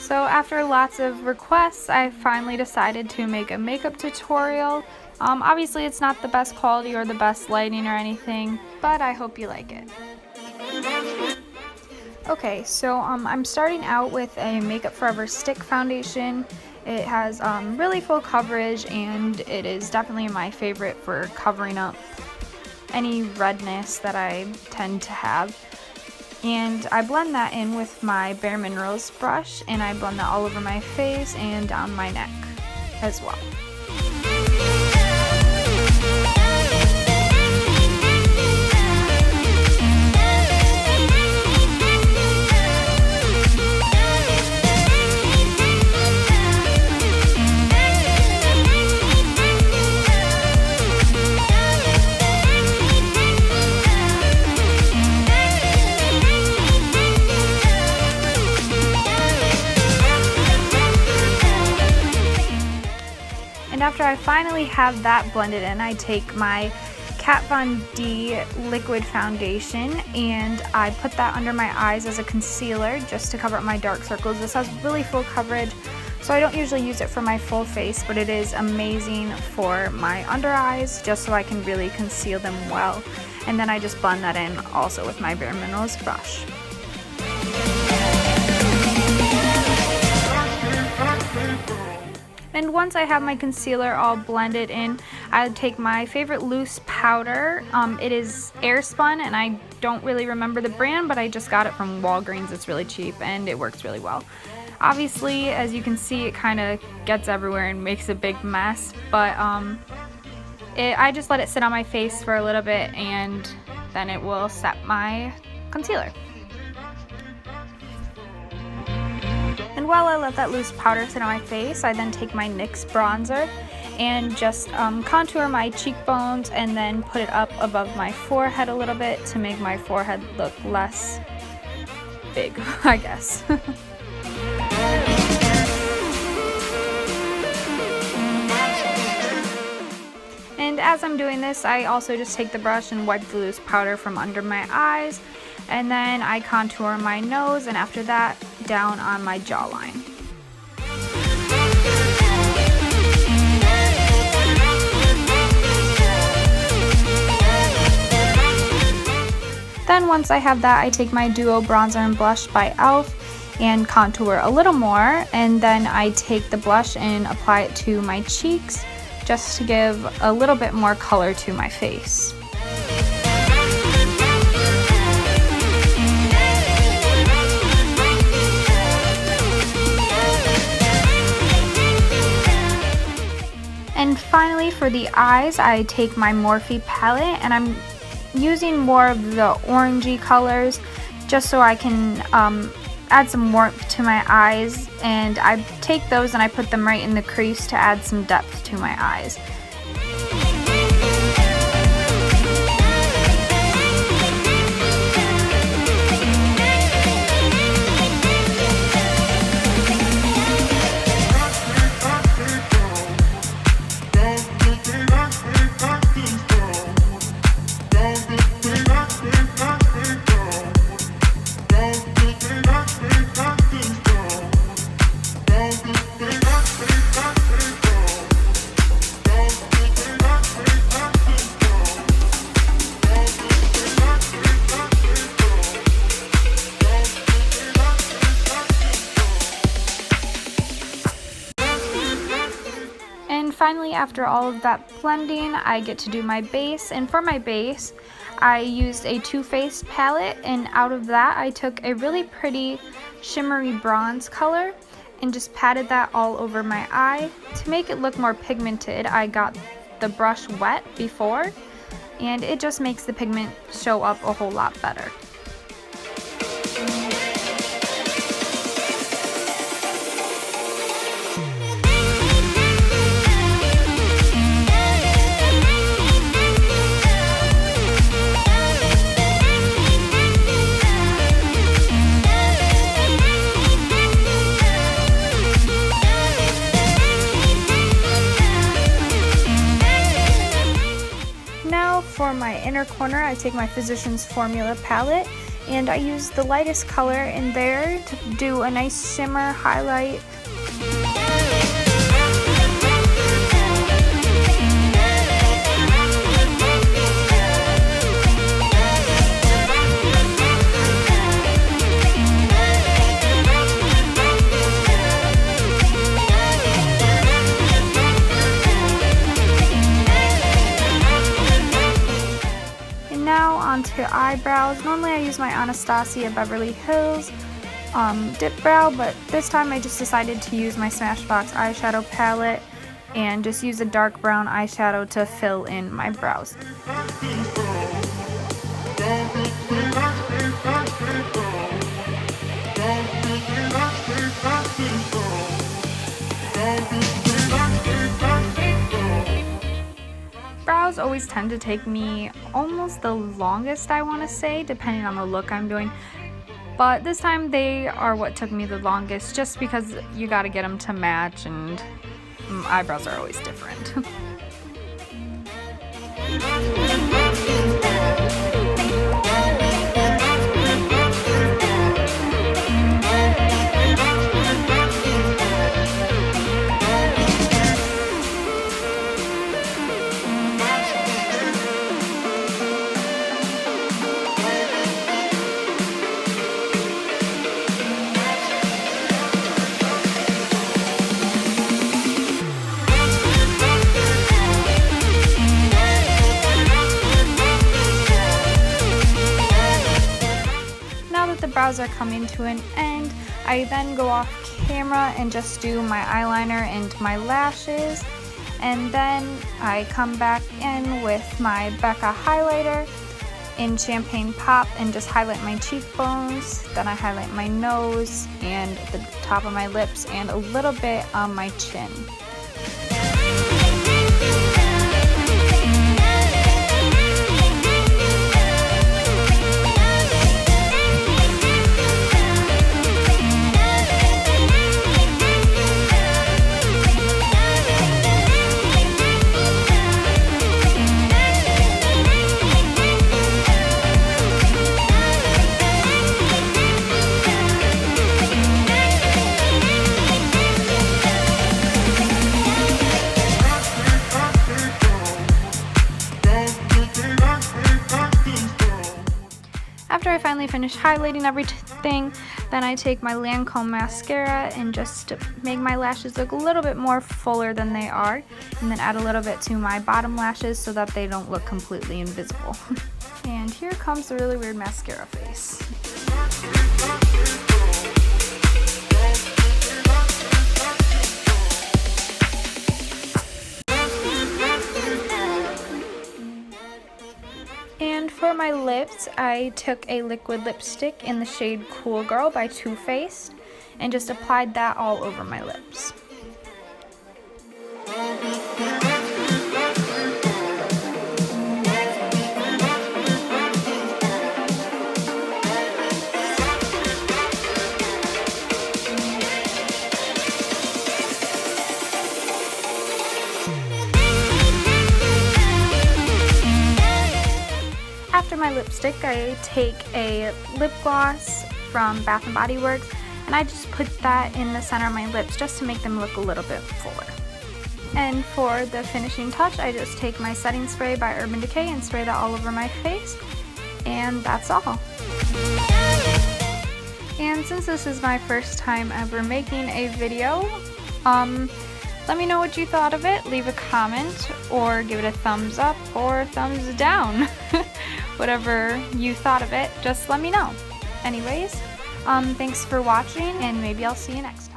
So after lots of requests, I finally decided to make a makeup tutorial. Obviously it's not the best quality or the best lighting or anything, but I hope you like it. Okay, so I'm starting out with a Makeup Forever stick foundation. It has really full coverage, and it is definitely my favorite for covering up any redness that I tend to have. And I blend that in with my Bare Minerals brush, and I blend that all over my face and down my neck as well. And after I finally have that blended in, I take my Kat Von D liquid foundation and I put that under my eyes as a concealer just to cover up my dark circles. This has really full coverage, so I don't usually use it for my full face, but it is amazing for my under eyes just so I can really conceal them well. And then I just blend that in also with my Bare Minerals brush. And once I have my concealer all blended in, I would take my favorite loose powder. It is Airspun, and I don't really remember the brand, but I just got it from Walgreens. It's really cheap and it works really well. Obviously, as you can see, it kind of gets everywhere and makes a big mess, but I just let it sit on my face for a little bit and then it will set my concealer. And while I let that loose powder sit on my face, I then take my NYX bronzer and just contour my cheekbones and then put it up above my forehead a little bit to make my forehead look less big, I guess. And as I'm doing this, I also just take the brush and wipe the loose powder from under my eyes, and then I contour my nose, and after that, down on my jawline. Then once I have that, I take my Duo Bronzer and Blush by e.l.f. and contour a little more, and then I take the blush and apply it to my cheeks just to give a little bit more color to my face. And finally, for the eyes, I take my Morphe palette and I'm using more of the orangey colors just so I can add some warmth to my eyes, and I take those and I put them right in the crease to add some depth to my eyes. Finally, after all of that blending, I get to do my base, and for my base I used a Too Faced palette, and out of that I took a really pretty shimmery bronze color and just patted that all over my eye. To make it look more pigmented, I got the brush wet before, and it just makes the pigment show up a whole lot better. For my inner corner, I take my Physicians Formula palette And I used the lightest color in there to do a nice shimmer highlight. Now onto eyebrows. Normally I use my Anastasia Beverly Hills dip brow, but this time I just decided to use my Smashbox eyeshadow palette and just use a dark brown eyeshadow to fill in my brows. Brows always tend to take me almost the longest, I want to say, depending on the look I'm doing. But this time they are what took me the longest, just because you gotta get them to match, and eyebrows are always different. The brows are coming to an end, I then go off camera and just do my eyeliner and my lashes, and then I come back in with my Becca highlighter in Champagne Pop and just highlight my cheekbones. Then I highlight my nose and the top of my lips and a little bit on my chin. After I finally finish highlighting everything, then I take my Lancome mascara and just make my lashes look a little bit more fuller than they are, and then add a little bit to my bottom lashes so that they don't look completely invisible. And here comes the really weird mascara face. And for my lips, I took a liquid lipstick in the shade Cool Girl by Too Faced and just applied that all over my lips. After my lipstick, I take a lip gloss from Bath & Body Works and I just put that in the center of my lips just to make them look a little bit fuller. And for the finishing touch, I just take my setting spray by Urban Decay and spray that all over my face, and that's all. And since this is my first time ever making a video, let me know what you thought of it. Leave a comment or give it a thumbs up or thumbs down. Whatever you thought of it, just let me know. Anyways, thanks for watching, and maybe I'll see you next time.